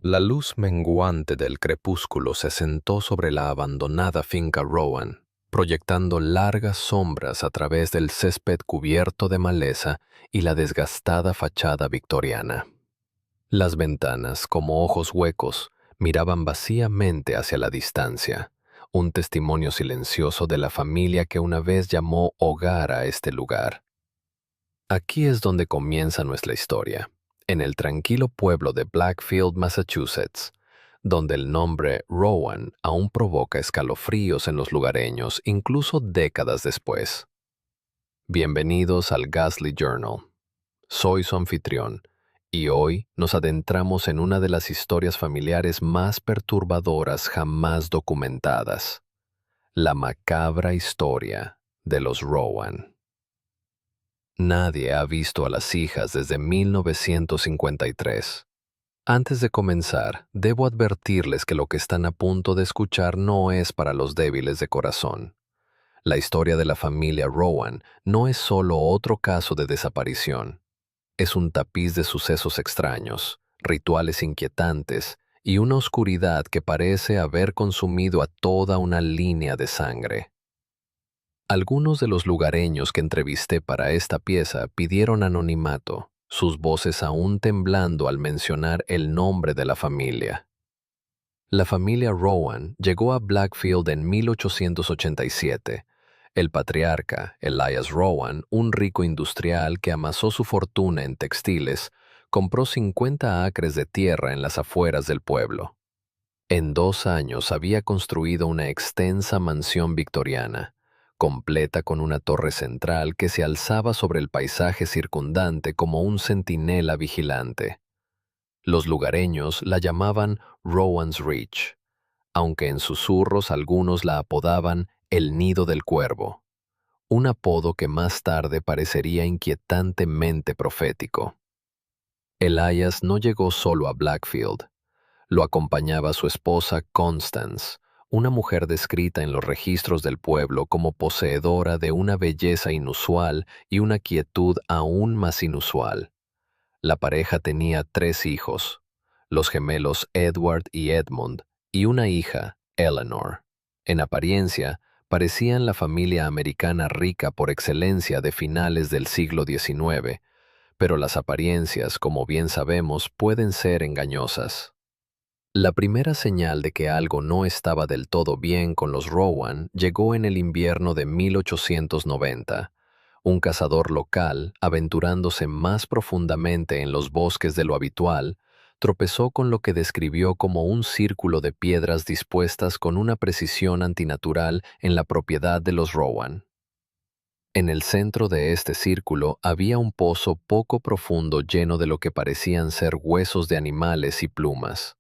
La luz menguante del crepúsculo se sentó sobre la abandonada finca Rowan, proyectando largas sombras a través del césped cubierto de maleza y la desgastada fachada victoriana. Las ventanas, como ojos huecos, miraban vacíamente hacia la distancia, un testimonio silencioso de la familia que una vez llamó hogar a este lugar. Aquí es donde comienza nuestra historia, en el tranquilo pueblo de Blackfield, Massachusetts, donde el nombre Rowan aún provoca escalofríos en los lugareños incluso décadas después. Bienvenidos al Ghastly Journal. Soy su anfitrión, y hoy nos adentramos en una de las historias familiares más perturbadoras jamás documentadas, la macabra historia de los Rowan. Nadie ha visto a las hijas desde 1953. Antes de comenzar, debo advertirles que lo que están a punto de escuchar no es para los débiles de corazón. La historia de la familia Rowan no es solo otro caso de desaparición. Es un tapiz de sucesos extraños, rituales inquietantes y una oscuridad que parece haber consumido a toda una línea de sangre. Algunos de los lugareños que entrevisté para esta pieza pidieron anonimato, sus voces aún temblando al mencionar el nombre de la familia. La familia Rowan llegó a Blackfield en 1887. El patriarca, Elias Rowan, un rico industrial que amasó su fortuna en textiles, compró 50 acres de tierra en las afueras del pueblo. En 2 años había construido una extensa mansión victoriana, completa con una torre central que se alzaba sobre el paisaje circundante como un centinela vigilante. Los lugareños la llamaban Rowan's Reach, aunque en susurros algunos la apodaban el Nido del Cuervo, un apodo que más tarde parecería inquietantemente profético. Elias no llegó solo a Blackfield. Lo acompañaba su esposa Constance, una mujer descrita en los registros del pueblo como poseedora de una belleza inusual y una quietud aún más inusual. La pareja tenía 3 hijos, los gemelos Edward y Edmund, y una hija, Eleanor. En apariencia, parecían la familia americana rica por excelencia de finales del siglo XIX, pero las apariencias, como bien sabemos, pueden ser engañosas. La primera señal de que algo no estaba del todo bien con los Rowan llegó en el invierno de 1890. Un cazador local, aventurándose más profundamente en los bosques de lo habitual, tropezó con lo que describió como un círculo de piedras dispuestas con una precisión antinatural en la propiedad de los Rowan. En el centro de este círculo había un pozo poco profundo lleno de lo que parecían ser huesos de animales y plumas.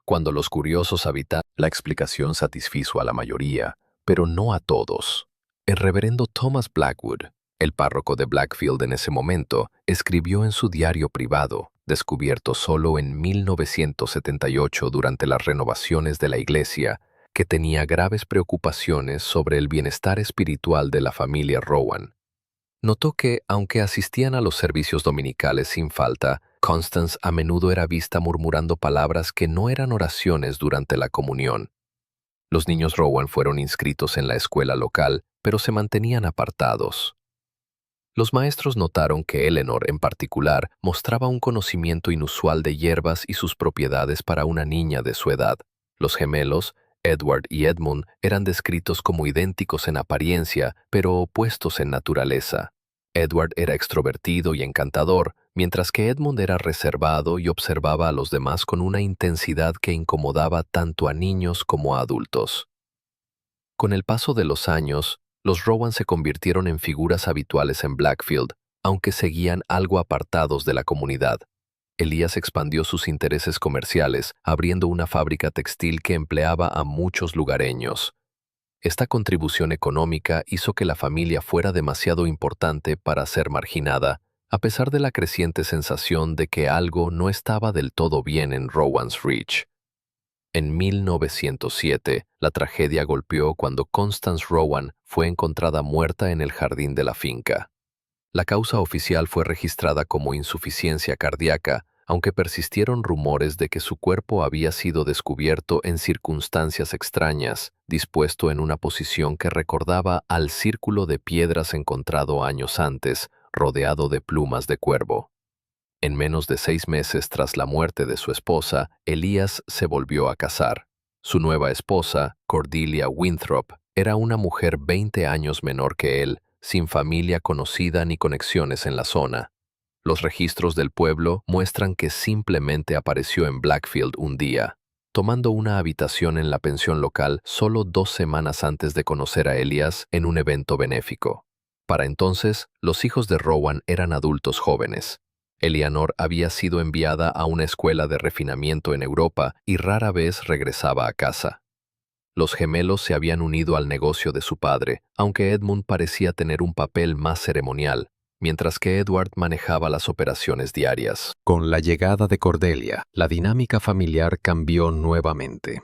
Cuando los curiosos habitaron, la explicación satisfizo a la mayoría, pero no a todos. El reverendo Thomas Blackwood, el párroco de Blackfield en ese momento, escribió en su diario privado, descubierto solo en 1978 durante las renovaciones de la iglesia, que tenía graves preocupaciones sobre el bienestar espiritual de la familia Rowan. Notó que, aunque asistían a los servicios dominicales sin falta, Constance a menudo era vista murmurando palabras que no eran oraciones durante la comunión. Los niños Rowan fueron inscritos en la escuela local, pero se mantenían apartados. Los maestros notaron que Eleanor, en particular, mostraba un conocimiento inusual de hierbas y sus propiedades para una niña de su edad. Los gemelos, Edward y Edmund, eran descritos como idénticos en apariencia, pero opuestos en naturaleza. Edward era extrovertido y encantador, mientras que Edmund era reservado y observaba a los demás con una intensidad que incomodaba tanto a niños como a adultos. Con el paso de los años, los Rowan se convirtieron en figuras habituales en Blackfield, aunque seguían algo apartados de la comunidad. Elías expandió sus intereses comerciales, abriendo una fábrica textil que empleaba a muchos lugareños. Esta contribución económica hizo que la familia fuera demasiado importante para ser marginada, a pesar de la creciente sensación de que algo no estaba del todo bien en Rowan's Reach. En 1907, la tragedia golpeó cuando Constance Rowan fue encontrada muerta en el jardín de la finca. La causa oficial fue registrada como insuficiencia cardíaca, aunque persistieron rumores de que su cuerpo había sido descubierto en circunstancias extrañas, dispuesto en una posición que recordaba al círculo de piedras encontrado años antes, rodeado de plumas de cuervo. En menos de 6 meses tras la muerte de su esposa, Elías se volvió a casar. Su nueva esposa, Cordelia Winthrop, era una mujer 20 años menor que él, sin familia conocida ni conexiones en la zona. Los registros del pueblo muestran que simplemente apareció en Blackfield un día, tomando una habitación en la pensión local solo 2 semanas antes de conocer a Elias en un evento benéfico. Para entonces, los hijos de Rowan eran adultos jóvenes. Eleanor había sido enviada a una escuela de refinamiento en Europa y rara vez regresaba a casa. Los gemelos se habían unido al negocio de su padre, aunque Edmund parecía tener un papel más ceremonial, mientras que Edward manejaba las operaciones diarias. Con la llegada de Cordelia, la dinámica familiar cambió nuevamente.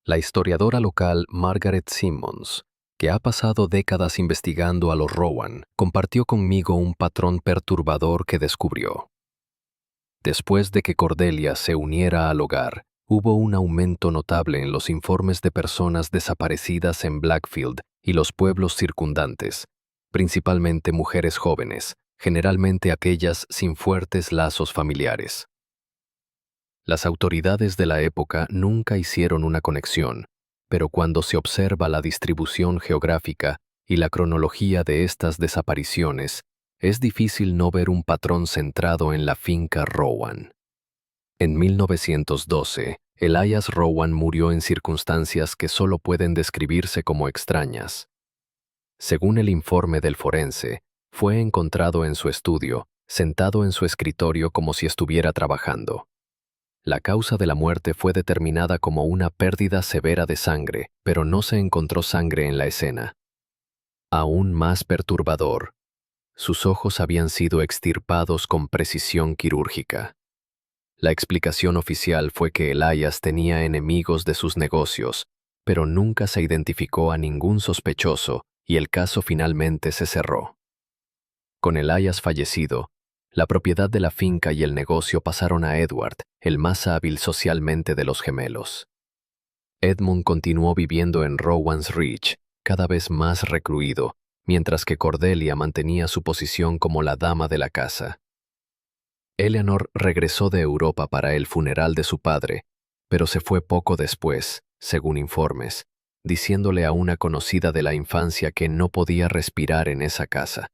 La historiadora local Margaret Simmons, que ha pasado décadas investigando a los Rowan, compartió conmigo un patrón perturbador que descubrió. Después de que Cordelia se uniera al hogar, hubo un aumento notable en los informes de personas desaparecidas en Blackfield y los pueblos circundantes, principalmente mujeres jóvenes, generalmente aquellas sin fuertes lazos familiares. Las autoridades de la época nunca hicieron una conexión, pero cuando se observa la distribución geográfica y la cronología de estas desapariciones, es difícil no ver un patrón centrado en la finca Rowan. En 1912, Elias Rowan murió en circunstancias que solo pueden describirse como extrañas. Según el informe del forense, fue encontrado en su estudio, sentado en su escritorio como si estuviera trabajando. La causa de la muerte fue determinada como una pérdida severa de sangre, pero no se encontró sangre en la escena. Aún más perturbador, sus ojos habían sido extirpados con precisión quirúrgica. La explicación oficial fue que Elias tenía enemigos de sus negocios, pero nunca se identificó a ningún sospechoso y el caso finalmente se cerró. Con Elias fallecido, la propiedad de la finca y el negocio pasaron a Edward, el más hábil socialmente de los gemelos. Edmund continuó viviendo en Rowan's Ridge, cada vez más recluido, mientras que Cordelia mantenía su posición como la dama de la casa. Eleanor regresó de Europa para el funeral de su padre, pero se fue poco después, según informes, diciéndole a una conocida de la infancia que no podía respirar en esa casa.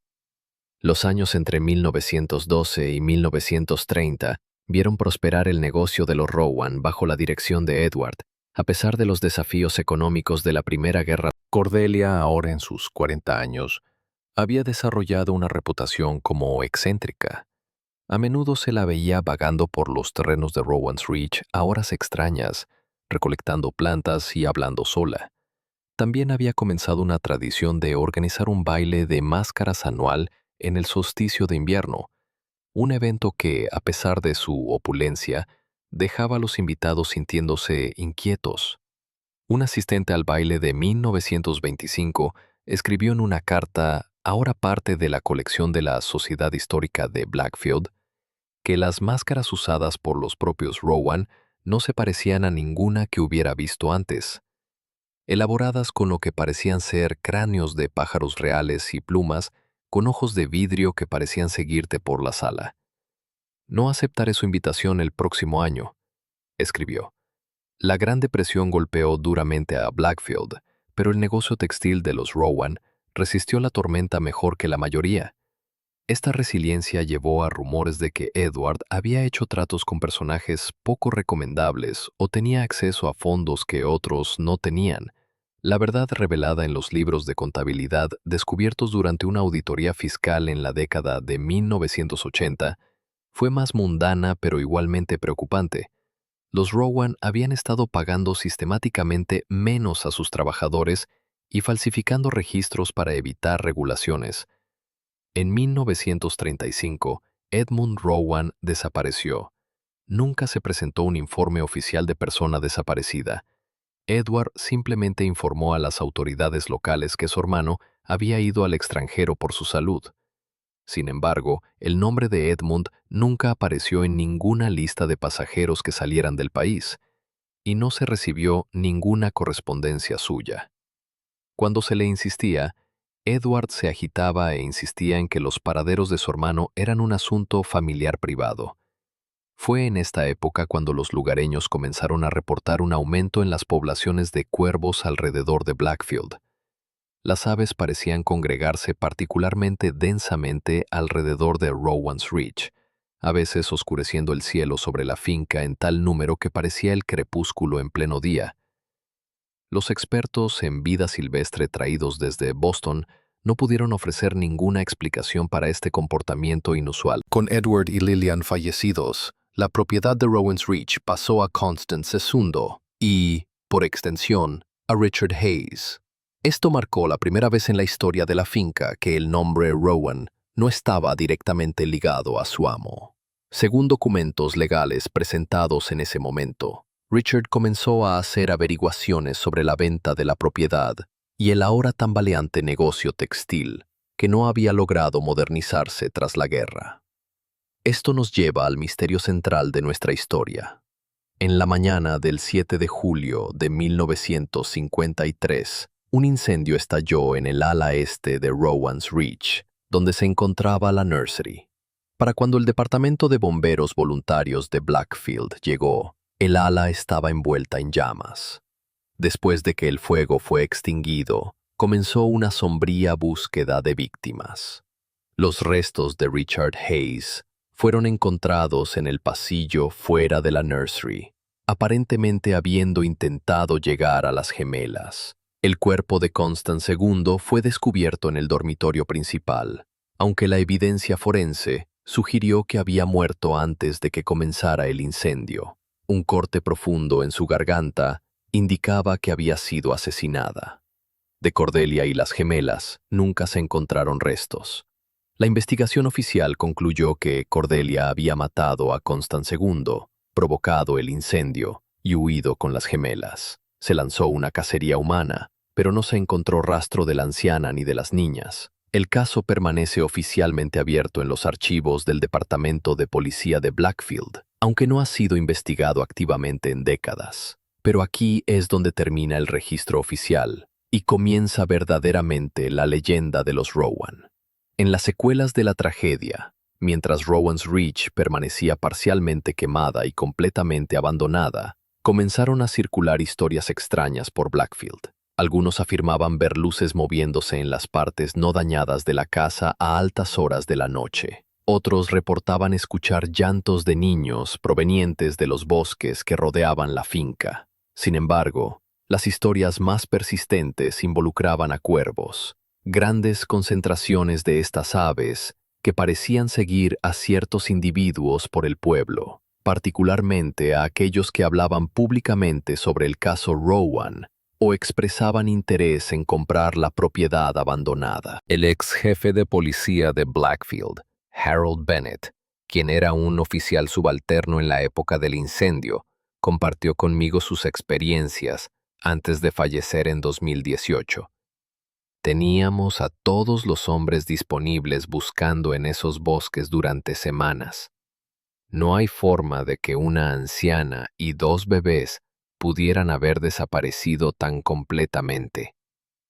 Los años entre 1912 y 1930 vieron prosperar el negocio de los Rowan bajo la dirección de Edward, a pesar de los desafíos económicos de la Primera Guerra. Cordelia, ahora en sus 40 años, había desarrollado una reputación como excéntrica. A menudo se la veía vagando por los terrenos de Rowan's Ridge a horas extrañas, recolectando plantas y hablando sola. También había comenzado una tradición de organizar un baile de máscaras anual en el solsticio de invierno, un evento que, a pesar de su opulencia, dejaba a los invitados sintiéndose inquietos. Un asistente al baile de 1925 escribió en una carta, ahora parte de la colección de la Sociedad Histórica de Blackfield, que las máscaras usadas por los propios Rowan no se parecían a ninguna que hubiera visto antes. Elaboradas con lo que parecían ser cráneos de pájaros reales y plumas, con ojos de vidrio que parecían seguirte por la sala. No aceptaré su invitación el próximo año, escribió. La Gran Depresión golpeó duramente a Blackfield, pero el negocio textil de los Rowan resistió la tormenta mejor que la mayoría. Esta resiliencia llevó a rumores de que Edward había hecho tratos con personajes poco recomendables o tenía acceso a fondos que otros no tenían. La verdad revelada en los libros de contabilidad descubiertos durante una auditoría fiscal en la década de 1980 fue más mundana pero igualmente preocupante. Los Rowan habían estado pagando sistemáticamente menos a sus trabajadores y falsificando registros para evitar regulaciones. En 1935, Edmund Rowan desapareció. Nunca se presentó un informe oficial de persona desaparecida. Edward simplemente informó a las autoridades locales que su hermano había ido al extranjero por su salud. Sin embargo, el nombre de Edmund nunca apareció en ninguna lista de pasajeros que salieran del país, y no se recibió ninguna correspondencia suya. Cuando se le insistía, Edward se agitaba e insistía en que los paraderos de su hermano eran un asunto familiar privado. Fue en esta época cuando los lugareños comenzaron a reportar un aumento en las poblaciones de cuervos alrededor de Blackfield. Las aves parecían congregarse particularmente densamente alrededor de Rowan's Reach, a veces oscureciendo el cielo sobre la finca en tal número que parecía el crepúsculo en pleno día. Los expertos en vida silvestre traídos desde Boston no pudieron ofrecer ninguna explicación para este comportamiento inusual. Con Edward y Lillian fallecidos, la propiedad de Rowan's Reach pasó a Constance Sesundo y, por extensión, a Richard Hayes. Esto marcó la primera vez en la historia de la finca que el nombre Rowan no estaba directamente ligado a su amo. Según documentos legales presentados en ese momento, Richard comenzó a hacer averiguaciones sobre la venta de la propiedad y el ahora tambaleante negocio textil, que no había logrado modernizarse tras la guerra. Esto nos lleva al misterio central de nuestra historia. En la mañana del 7 de julio de 1953, un incendio estalló en el ala este de Rowan's Reach, donde se encontraba la nursery. Para cuando el Departamento de Bomberos Voluntarios de Blackfield llegó, el ala estaba envuelta en llamas. Después de que el fuego fue extinguido, comenzó una sombría búsqueda de víctimas. Los restos de Richard Hayes fueron encontrados en el pasillo fuera de la nursery, aparentemente habiendo intentado llegar a las gemelas. El cuerpo de Constance II fue descubierto en el dormitorio principal, aunque la evidencia forense sugirió que había muerto antes de que comenzara el incendio. Un corte profundo en su garganta indicaba que había sido asesinada. De Cordelia y las gemelas nunca se encontraron restos. La investigación oficial concluyó que Cordelia había matado a Constance II, provocado el incendio y huido con las gemelas. Se lanzó una cacería humana, pero no se encontró rastro de la anciana ni de las niñas. El caso permanece oficialmente abierto en los archivos del Departamento de Policía de Blackfield, aunque no ha sido investigado activamente en décadas. Pero aquí es donde termina el registro oficial y comienza verdaderamente la leyenda de los Rowan. En las secuelas de la tragedia, mientras Rowan's Reach permanecía parcialmente quemada y completamente abandonada, comenzaron a circular historias extrañas por Blackfield. Algunos afirmaban ver luces moviéndose en las partes no dañadas de la casa a altas horas de la noche. Otros reportaban escuchar llantos de niños provenientes de los bosques que rodeaban la finca. Sin embargo, las historias más persistentes involucraban a cuervos, grandes concentraciones de estas aves que parecían seguir a ciertos individuos por el pueblo, particularmente a aquellos que hablaban públicamente sobre el caso Rowan o expresaban interés en comprar la propiedad abandonada. El ex jefe de policía de Blackfield, Harold Bennett, quien era un oficial subalterno en la época del incendio, compartió conmigo sus experiencias antes de fallecer en 2018. Teníamos a todos los hombres disponibles buscando en esos bosques durante semanas. No hay forma de que una anciana y 2 bebés pudieran haber desaparecido tan completamente.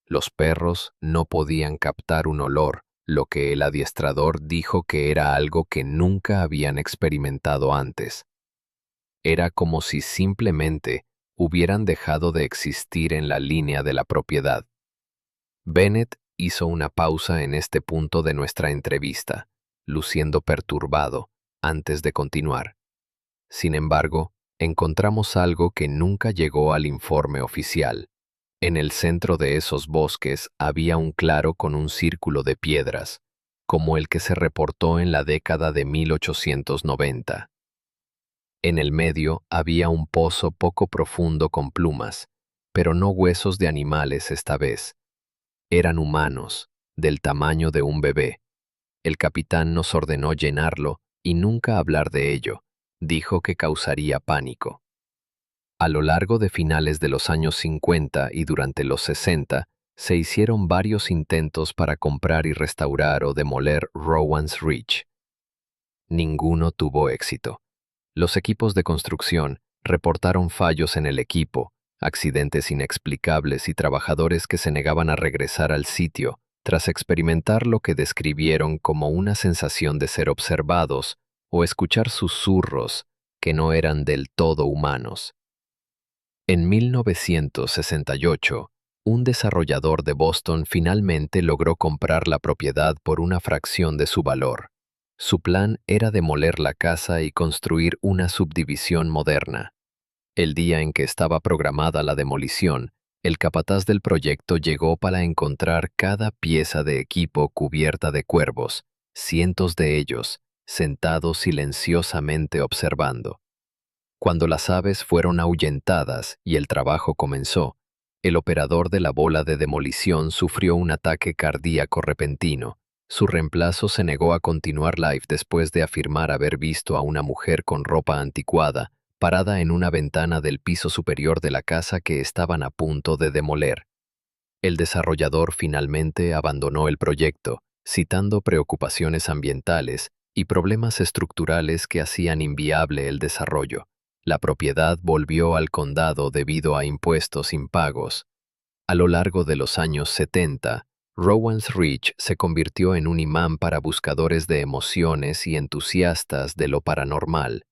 Los perros no podían captar un olor, lo que el adiestrador dijo que era algo que nunca habían experimentado antes. Era como si simplemente hubieran dejado de existir en la línea de la propiedad. Bennett hizo una pausa en este punto de nuestra entrevista, luciendo perturbado, antes de continuar. Sin embargo, encontramos algo que nunca llegó al informe oficial. En el centro de esos bosques había un claro con un círculo de piedras, como el que se reportó en la década de 1890. En el medio había un pozo poco profundo con plumas, pero no huesos de animales esta vez. Eran humanos, del tamaño de un bebé. El capitán nos ordenó llenarlo y nunca hablar de ello. Dijo que causaría pánico. A lo largo de finales de los años 50 y durante los 60, Se hicieron varios intentos para comprar y restaurar o demoler Rowan's Ridge. Ninguno tuvo éxito. Los equipos de construcción reportaron fallos en el equipo, accidentes inexplicables y trabajadores que se negaban a regresar al sitio tras experimentar lo que describieron como una sensación de ser observados o escuchar susurros que no eran del todo humanos. En 1968, un desarrollador de Boston finalmente logró comprar la propiedad por una fracción de su valor. Su plan era demoler la casa y construir una subdivisión moderna. El día en que estaba programada la demolición, el capataz del proyecto llegó para encontrar cada pieza de equipo cubierta de cuervos, cientos de ellos, sentados silenciosamente observando. Cuando las aves fueron ahuyentadas y el trabajo comenzó, el operador de la bola de demolición sufrió un ataque cardíaco repentino. Su reemplazo se negó a continuar live después de afirmar haber visto a una mujer con ropa anticuada, parada en una ventana del piso superior de la casa que estaban a punto de demoler. El desarrollador finalmente abandonó el proyecto, citando preocupaciones ambientales y problemas estructurales que hacían inviable el desarrollo. La propiedad volvió al condado debido a impuestos impagos. A lo largo de los años 70, Rowan's Ridge se convirtió en un imán para buscadores de emociones y entusiastas de lo paranormal.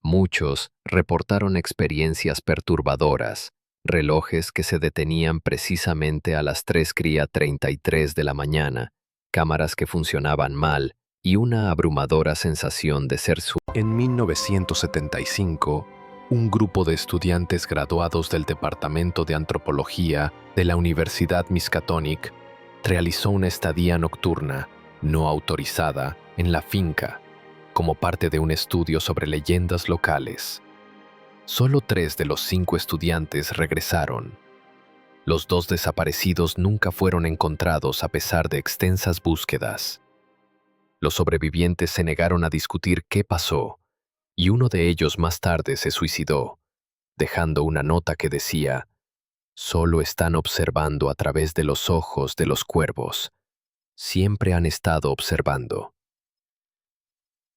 Muchos reportaron experiencias perturbadoras, relojes que se detenían precisamente a las 3:33 de la mañana, cámaras que funcionaban mal y una abrumadora sensación de ser su. En 1975, un grupo de estudiantes graduados del Departamento de Antropología de la Universidad Miskatonic realizó una estadía nocturna, no autorizada, en la finca, como parte de un estudio sobre leyendas locales. Solo 3 de los 5 estudiantes regresaron. Los 2 desaparecidos nunca fueron encontrados a pesar de extensas búsquedas. Los sobrevivientes se negaron a discutir qué pasó, y uno de ellos más tarde se suicidó, dejando una nota que decía: «Solo están observando a través de los ojos de los cuervos. Siempre han estado observando».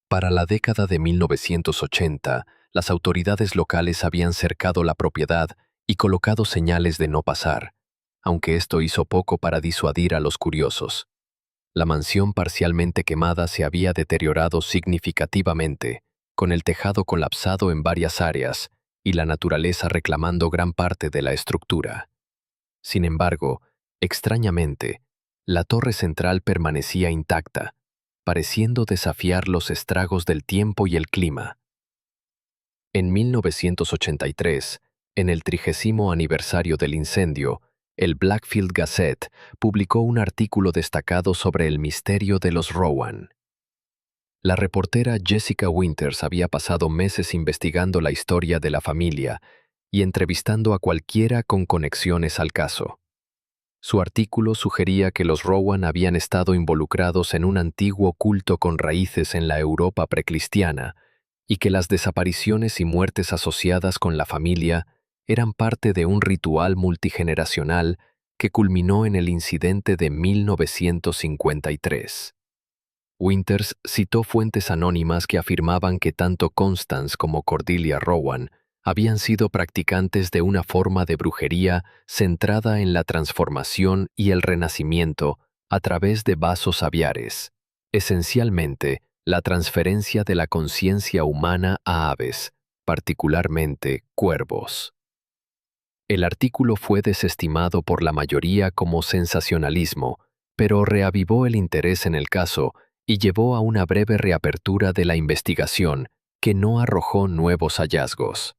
Para la década de 1980, las autoridades locales habían cercado la propiedad y colocado señales de no pasar, aunque esto hizo poco para disuadir a los curiosos. La mansión parcialmente quemada se había deteriorado significativamente, con el tejado colapsado en varias áreas y la naturaleza reclamando gran parte de la estructura. Sin embargo, extrañamente, la torre central permanecía intacta, pareciendo desafiar los estragos del tiempo y el clima. En 1983, en el 30º aniversario del incendio, el Blackfield Gazette publicó un artículo destacado sobre el misterio de los Rowan. La reportera Jessica Winters había pasado meses investigando la historia de la familia y entrevistando a cualquiera con conexiones al caso. Su artículo sugería que los Rowan habían estado involucrados en un antiguo culto con raíces en la Europa precristiana y que las desapariciones y muertes asociadas con la familia eran parte de un ritual multigeneracional que culminó en el incidente de 1953. Winters citó fuentes anónimas que afirmaban que tanto Constance como Cordelia Rowan habían sido practicantes de una forma de brujería centrada en la transformación y el renacimiento a través de vasos aviares, esencialmente la transferencia de la conciencia humana a aves, particularmente cuervos. El artículo fue desestimado por la mayoría como sensacionalismo, pero reavivó el interés en el caso y llevó a una breve reapertura de la investigación que no arrojó nuevos hallazgos.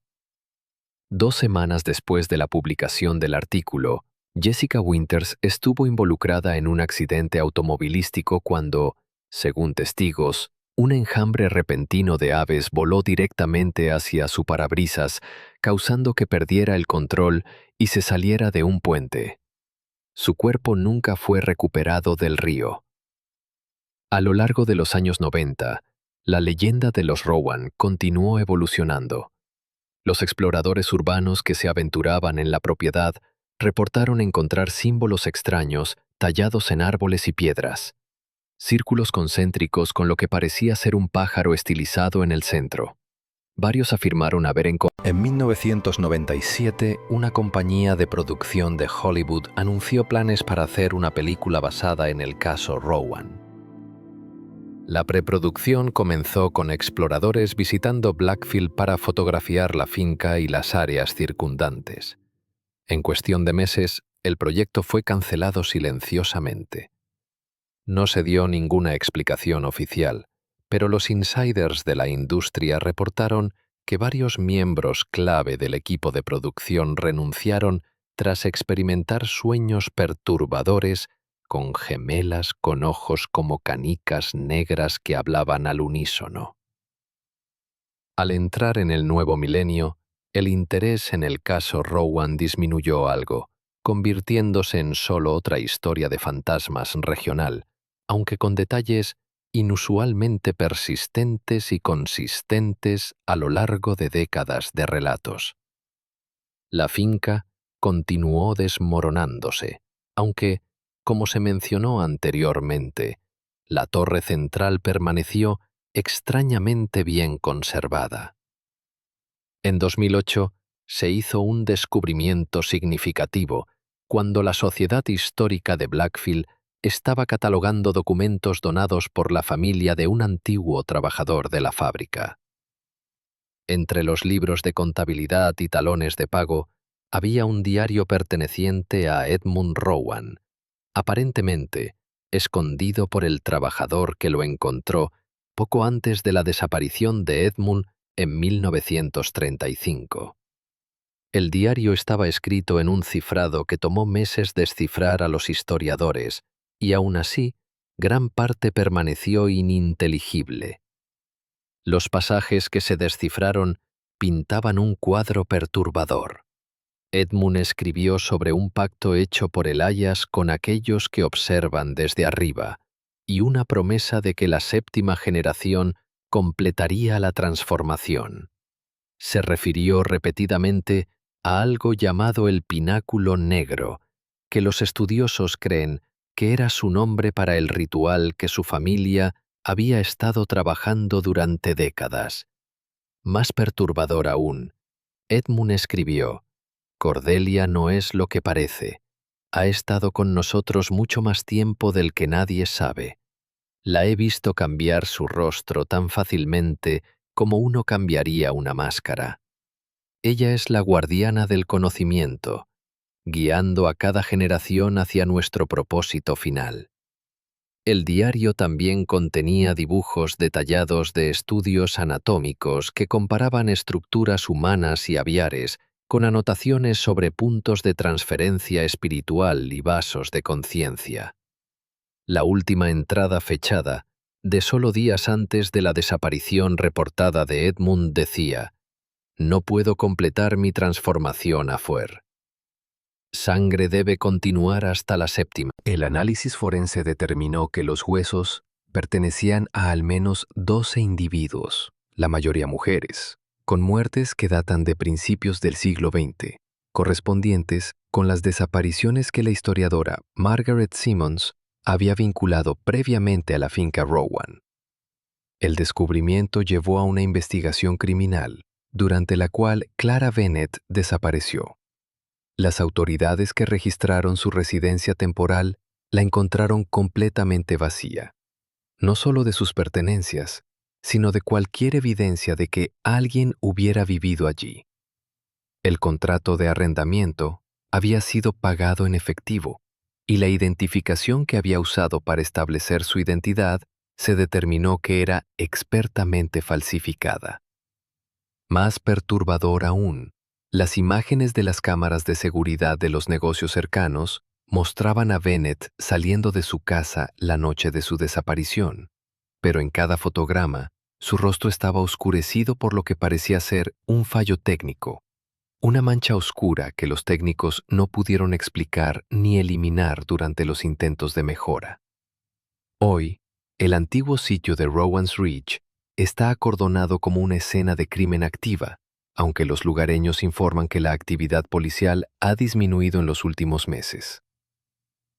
2 semanas después de la publicación del artículo, Jessica Winters estuvo involucrada en un accidente automovilístico cuando, según testigos, un enjambre repentino de aves voló directamente hacia su parabrisas, causando que perdiera el control y se saliera de un puente. Su cuerpo nunca fue recuperado del río. A lo largo de los años 90, la leyenda de los Rowan continuó evolucionando. Los exploradores urbanos que se aventuraban en la propiedad reportaron encontrar símbolos extraños tallados en árboles y piedras, círculos concéntricos con lo que parecía ser un pájaro estilizado en el centro. Varios afirmaron haber encontrado. En 1997, una compañía de producción de Hollywood anunció planes para hacer una película basada en el caso Rowan. La preproducción comenzó con exploradores visitando Blackfield para fotografiar la finca y las áreas circundantes. En cuestión de meses, el proyecto fue cancelado silenciosamente. No se dio ninguna explicación oficial, pero los insiders de la industria reportaron que varios miembros clave del equipo de producción renunciaron tras experimentar sueños perturbadores con gemelas con ojos como canicas negras que hablaban al unísono. Al entrar en el nuevo milenio, el interés en el caso Rowan disminuyó algo, convirtiéndose en solo otra historia de fantasmas regional, aunque con detalles inusualmente persistentes y consistentes a lo largo de décadas de relatos. La finca continuó desmoronándose, aunque, como se mencionó anteriormente, la torre central permaneció extrañamente bien conservada. En 2008 se hizo un descubrimiento significativo cuando la Sociedad Histórica de Blackfield estaba catalogando documentos donados por la familia de un antiguo trabajador de la fábrica. Entre los libros de contabilidad y talones de pago había un diario perteneciente a Edmund Rowan, aparentemente escondido por el trabajador que lo encontró poco antes de la desaparición de Edmund en 1935. El diario estaba escrito en un cifrado que tomó meses descifrar a los historiadores, y aún así, gran parte permaneció ininteligible. Los pasajes que se descifraron pintaban un cuadro perturbador. Edmund escribió sobre un pacto hecho por el Ayas con aquellos que observan desde arriba, y una promesa de que la séptima generación completaría la transformación. Se refirió repetidamente a algo llamado el pináculo negro, que los estudiosos creen que era su nombre para el ritual que su familia había estado trabajando durante décadas. Más perturbador aún, Edmund escribió: «Cordelia no es lo que parece. Ha estado con nosotros mucho más tiempo del que nadie sabe. La he visto cambiar su rostro tan fácilmente como uno cambiaría una máscara. Ella es la guardiana del conocimiento, guiando a cada generación hacia nuestro propósito final». El diario también contenía dibujos detallados de estudios anatómicos que comparaban estructuras humanas y aviares con anotaciones sobre puntos de transferencia espiritual y vasos de conciencia. La última entrada fechada, de solo días antes de la desaparición reportada de Edmund, decía: «No puedo completar mi transformación afuera. Sangre debe continuar hasta la séptima». El análisis forense determinó que los huesos pertenecían a al menos 12 individuos, la mayoría mujeres, con muertes que datan de principios del siglo XX, correspondientes con las desapariciones que la historiadora Margaret Simmons había vinculado previamente a la finca Rowan. El descubrimiento llevó a una investigación criminal, durante la cual Clara Bennett desapareció. Las autoridades que registraron su residencia temporal la encontraron completamente vacía, no solo de sus pertenencias, sino de cualquier evidencia de que alguien hubiera vivido allí. El contrato de arrendamiento había sido pagado en efectivo, y la identificación que había usado para establecer su identidad se determinó que era expertamente falsificada. Más perturbador aún, las imágenes de las cámaras de seguridad de los negocios cercanos mostraban a Bennett saliendo de su casa la noche de su desaparición, pero en cada fotograma su rostro estaba oscurecido por lo que parecía ser un fallo técnico, una mancha oscura que los técnicos no pudieron explicar ni eliminar durante los intentos de mejora. Hoy, el antiguo sitio de Rowan's Ridge está acordonado como una escena de crimen activa, aunque los lugareños informan que la actividad policial ha disminuido en los últimos meses.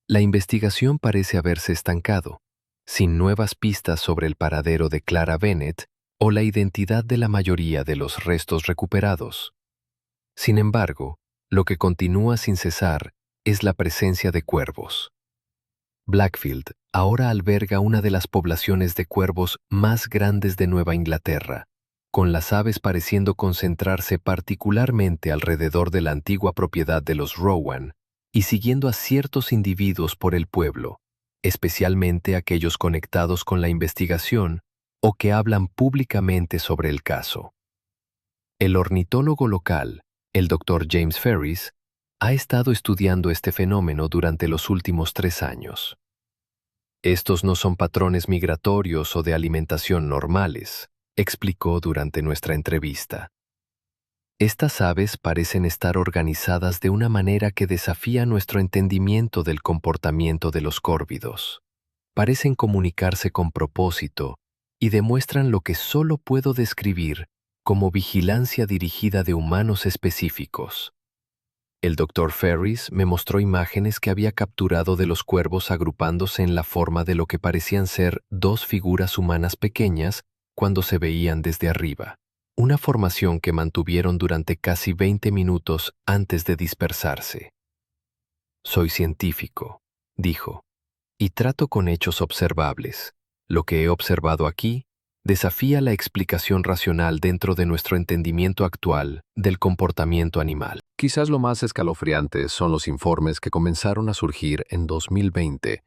La investigación parece haberse estancado, sin nuevas pistas sobre el paradero de Clara Bennett o la identidad de la mayoría de los restos recuperados. Sin embargo, lo que continúa sin cesar es la presencia de cuervos. Blackfield ahora alberga una de las poblaciones de cuervos más grandes de Nueva Inglaterra, con las aves pareciendo concentrarse particularmente alrededor de la antigua propiedad de los Rowan y siguiendo a ciertos individuos por el pueblo, especialmente aquellos conectados con la investigación o que hablan públicamente sobre el caso. El ornitólogo local, el Dr. James Ferris, ha estado estudiando este fenómeno durante los últimos 3 años. Estos no son patrones migratorios o de alimentación normales, explicó durante nuestra entrevista. Estas aves parecen estar organizadas de una manera que desafía nuestro entendimiento del comportamiento de los córvidos. Parecen comunicarse con propósito y demuestran lo que solo puedo describir como vigilancia dirigida de humanos específicos. El Dr. Ferris me mostró imágenes que había capturado de los cuervos agrupándose en la forma de lo que parecían ser 2 figuras humanas pequeñas cuando se veían desde arriba, una formación que mantuvieron durante casi 20 minutos antes de dispersarse. Soy científico, dijo, y trato con hechos observables. Lo que he observado aquí desafía la explicación racional dentro de nuestro entendimiento actual del comportamiento animal. Quizás lo más escalofriante son los informes que comenzaron a surgir en 2020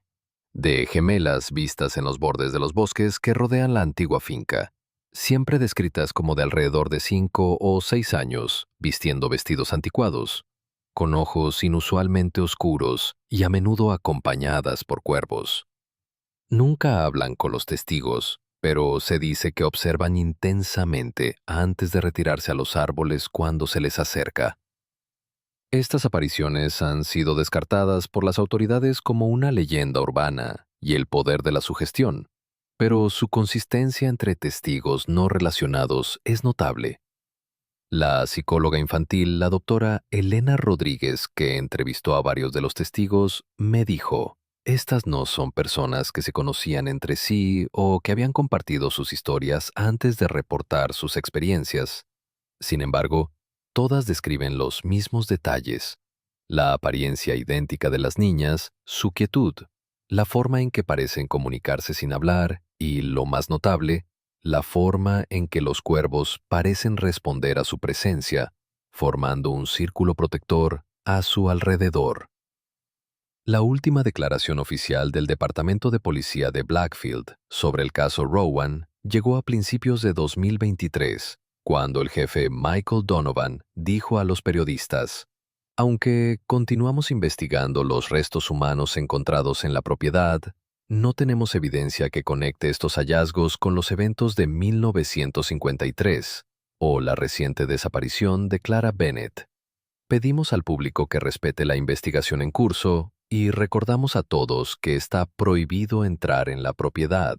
de gemelas vistas en los bordes de los bosques que rodean la antigua finca, siempre descritas como de alrededor de 5 o 6 años, vistiendo vestidos anticuados, con ojos inusualmente oscuros y a menudo acompañadas por cuervos. Nunca hablan con los testigos, pero se dice que observan intensamente antes de retirarse a los árboles cuando se les acerca. Estas apariciones han sido descartadas por las autoridades como una leyenda urbana y el poder de la sugestión, pero su consistencia entre testigos no relacionados es notable. La psicóloga infantil, la doctora Elena Rodríguez, que entrevistó a varios de los testigos, me dijo: estas no son personas que se conocían entre sí o que habían compartido sus historias antes de reportar sus experiencias. Sin embargo, todas describen los mismos detalles: la apariencia idéntica de las niñas, su quietud, la forma en que parecen comunicarse sin hablar y, lo más notable, la forma en que los cuervos parecen responder a su presencia, formando un círculo protector a su alrededor. La última declaración oficial del Departamento de Policía de Blackfield sobre el caso Rowan llegó a principios de 2023, cuando el jefe Michael Donovan dijo a los periodistas: aunque continuamos investigando los restos humanos encontrados en la propiedad, no tenemos evidencia que conecte estos hallazgos con los eventos de 1953 o la reciente desaparición de Clara Bennett. Pedimos al público que respete la investigación en curso y recordamos a todos que está prohibido entrar en la propiedad.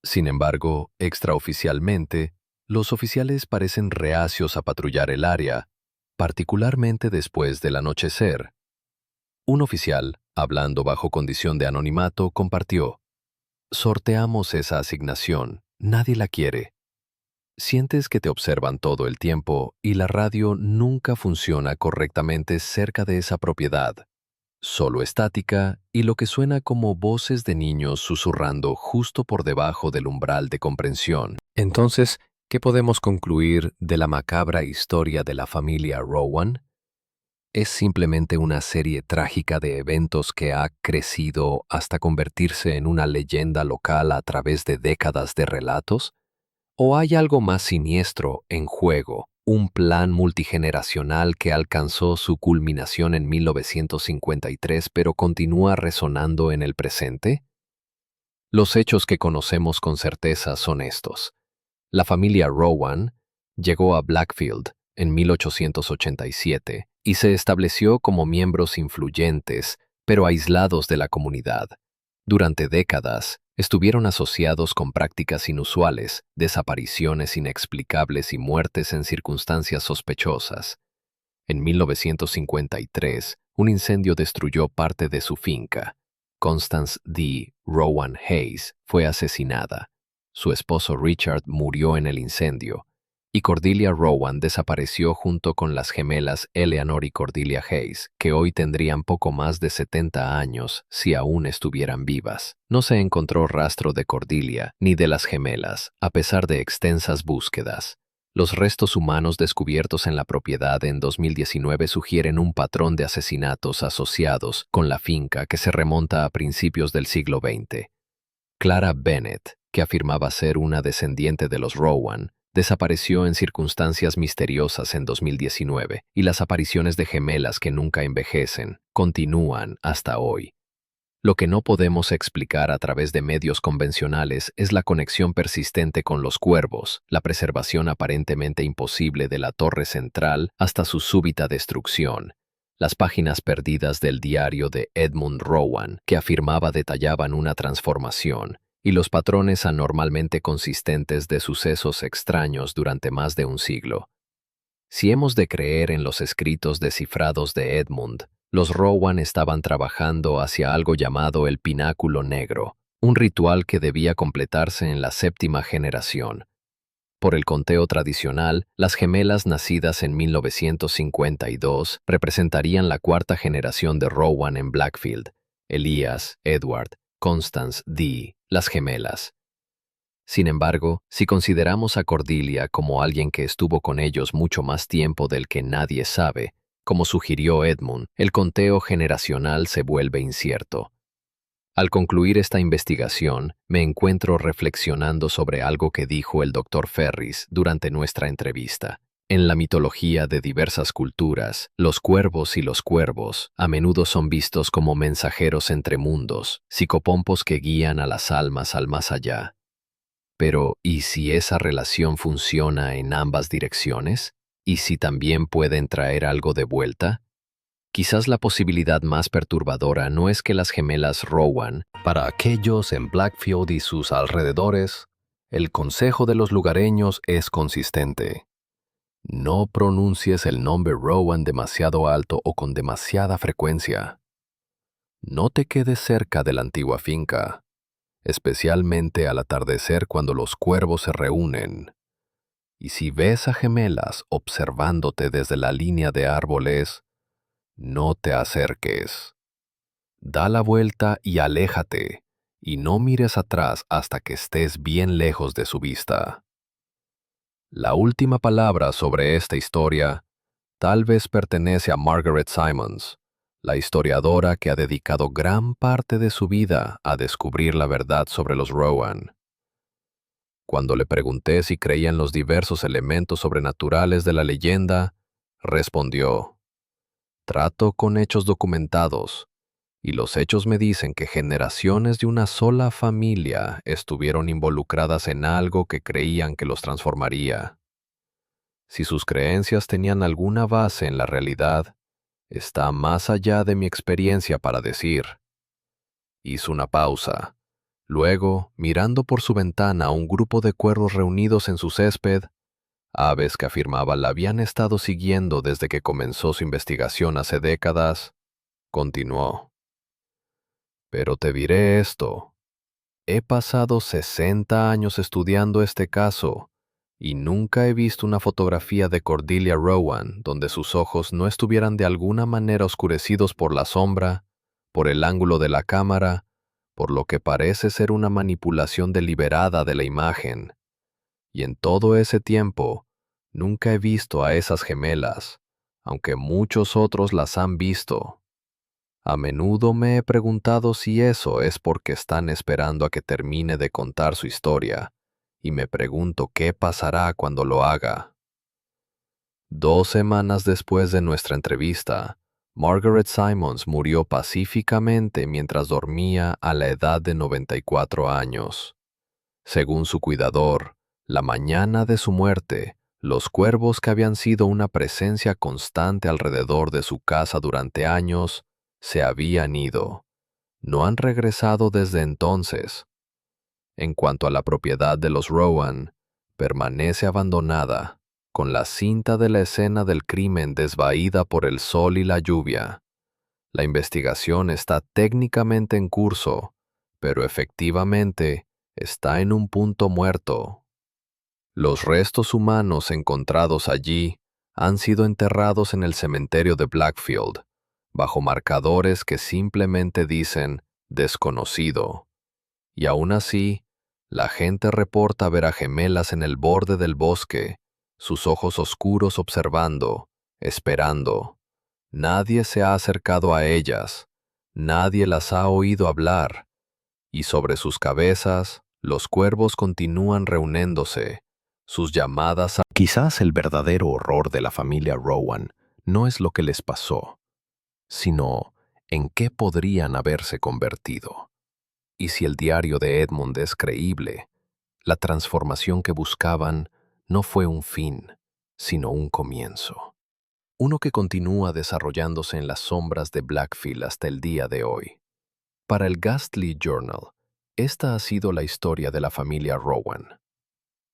Sin embargo, extraoficialmente, los oficiales parecen reacios a patrullar el área, particularmente después del anochecer. Un oficial, hablando bajo condición de anonimato, compartió: sorteamos esa asignación, nadie la quiere. Sientes que te observan todo el tiempo y la radio nunca funciona correctamente cerca de esa propiedad. Solo estática y lo que suena como voces de niños susurrando justo por debajo del umbral de comprensión. Entonces, ¿qué podemos concluir de la macabra historia de la familia Rowan? ¿Es simplemente una serie trágica de eventos que ha crecido hasta convertirse en una leyenda local a través de décadas de relatos? ¿O hay algo más siniestro en juego? Un plan multigeneracional que alcanzó su culminación en 1953 pero continúa resonando en el presente? Los hechos que conocemos con certeza son estos. La familia Rowan llegó a Blackfield en 1887 y se estableció como miembros influyentes, pero aislados de la comunidad. Durante décadas, estuvieron asociados con prácticas inusuales, desapariciones inexplicables y muertes en circunstancias sospechosas. En 1953, un incendio destruyó parte de su finca. Constance D. Rowan Hayes fue asesinada. Su esposo Richard murió en el incendio, y Cordelia Rowan desapareció junto con las gemelas Eleanor y Cordelia Hayes, que hoy tendrían poco más de 70 años si aún estuvieran vivas. No se encontró rastro de Cordelia ni de las gemelas, a pesar de extensas búsquedas. Los restos humanos descubiertos en la propiedad en 2019 sugieren un patrón de asesinatos asociados con la finca que se remonta a principios del siglo XX. Clara Bennett, que afirmaba ser una descendiente de los Rowan, desapareció en circunstancias misteriosas en 2019, y las apariciones de gemelas que nunca envejecen continúan hasta hoy. Lo que no podemos explicar a través de medios convencionales es la conexión persistente con los cuervos, la preservación aparentemente imposible de la torre central hasta su súbita destrucción. Las páginas perdidas del diario de Edmund Rowan, que afirmaba detallaban una transformación, y los patrones anormalmente consistentes de sucesos extraños durante más de un siglo. Si hemos de creer en los escritos descifrados de Edmund, los Rowan estaban trabajando hacia algo llamado el pináculo negro, un ritual que debía completarse en la 7ª generación. Por el conteo tradicional, las gemelas nacidas en 1952 representarían la 4ª generación de Rowan en Blackfield: Elias, Edward, Constance D., las gemelas. Sin embargo, si consideramos a Cordelia como alguien que estuvo con ellos mucho más tiempo del que nadie sabe, como sugirió Edmund, el conteo generacional se vuelve incierto. Al concluir esta investigación, me encuentro reflexionando sobre algo que dijo el Dr. Ferris durante nuestra entrevista. En la mitología de diversas culturas, los cuervos y los cuervos a menudo son vistos como mensajeros entre mundos, psicopompos que guían a las almas al más allá. Pero, ¿y si esa relación funciona en ambas direcciones? ¿Y si también pueden traer algo de vuelta? Quizás la posibilidad más perturbadora no es que las gemelas Rowan, para aquellos en Blackfield y sus alrededores, el consejo de los lugareños es consistente. No pronuncies el nombre Rowan demasiado alto o con demasiada frecuencia. No te quedes cerca de la antigua finca, especialmente al atardecer cuando los cuervos se reúnen. Y si ves a gemelas observándote desde la línea de árboles, no te acerques. Da la vuelta y aléjate, y no mires atrás hasta que estés bien lejos de su vista. La última palabra sobre esta historia tal vez pertenece a Margaret Simons, la historiadora que ha dedicado gran parte de su vida a descubrir la verdad sobre los Rowan. Cuando le pregunté si creía en los diversos elementos sobrenaturales de la leyenda, respondió: trato con hechos documentados, y los hechos me dicen que generaciones de una sola familia estuvieron involucradas en algo que creían que los transformaría. Si sus creencias tenían alguna base en la realidad, está más allá de mi experiencia para decir. Hizo una pausa. Luego, mirando por su ventana a un grupo de cuervos reunidos en su césped, aves que afirmaba la habían estado siguiendo desde que comenzó su investigación hace décadas, continuó. Pero te diré esto. He pasado 60 años estudiando este caso y nunca he visto una fotografía de Cordelia Rowan donde sus ojos no estuvieran de alguna manera oscurecidos por la sombra, por el ángulo de la cámara, por lo que parece ser una manipulación deliberada de la imagen. Y en todo ese tiempo, nunca he visto a esas gemelas, aunque muchos otros las han visto. A menudo me he preguntado si eso es porque están esperando a que termine de contar su historia, y me pregunto qué pasará cuando lo haga. 2 semanas después de nuestra entrevista, Margaret Simons murió pacíficamente mientras dormía a la edad de 94 años. Según su cuidador, la mañana de su muerte, los cuervos que habían sido una presencia constante alrededor de su casa durante años se habían ido. No han regresado desde entonces. En cuanto a la propiedad de los Rowan, permanece abandonada, con la cinta de la escena del crimen desvaída por el sol y la lluvia. La investigación está técnicamente en curso, pero efectivamente está en un punto muerto. Los restos humanos encontrados allí han sido enterrados en el cementerio de Blackfield, bajo marcadores que simplemente dicen desconocido. Y aún así, la gente reporta ver a gemelas en el borde del bosque, sus ojos oscuros observando, esperando. Nadie se ha acercado a ellas, nadie las ha oído hablar, y sobre sus cabezas los cuervos continúan reuniéndose, sus llamadas a... Quizás el verdadero horror de la familia Rowan no es lo que les pasó, sino en qué podrían haberse convertido. Y si el diario de Edmund es creíble, la transformación que buscaban no fue un fin, sino un comienzo. Uno que continúa desarrollándose en las sombras de Blackfield hasta el día de hoy. Para el Ghastly Journal, esta ha sido la historia de la familia Rowan.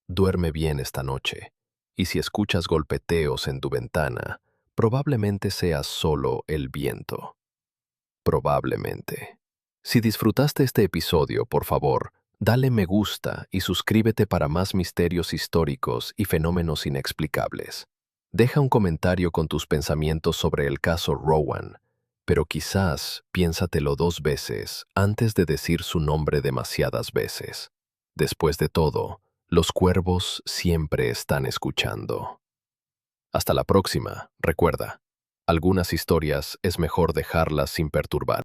Duerme bien esta noche, y si escuchas golpeteos en tu ventana, probablemente sea solo el viento. Probablemente. Si disfrutaste este episodio, por favor, dale me gusta y suscríbete para más misterios históricos y fenómenos inexplicables. Deja un comentario con tus pensamientos sobre el caso Rowan, pero quizás piénsatelo 2 veces antes de decir su nombre demasiadas veces. Después de todo, los cuervos siempre están escuchando. Hasta la próxima, recuerda, algunas historias es mejor dejarlas sin perturbar.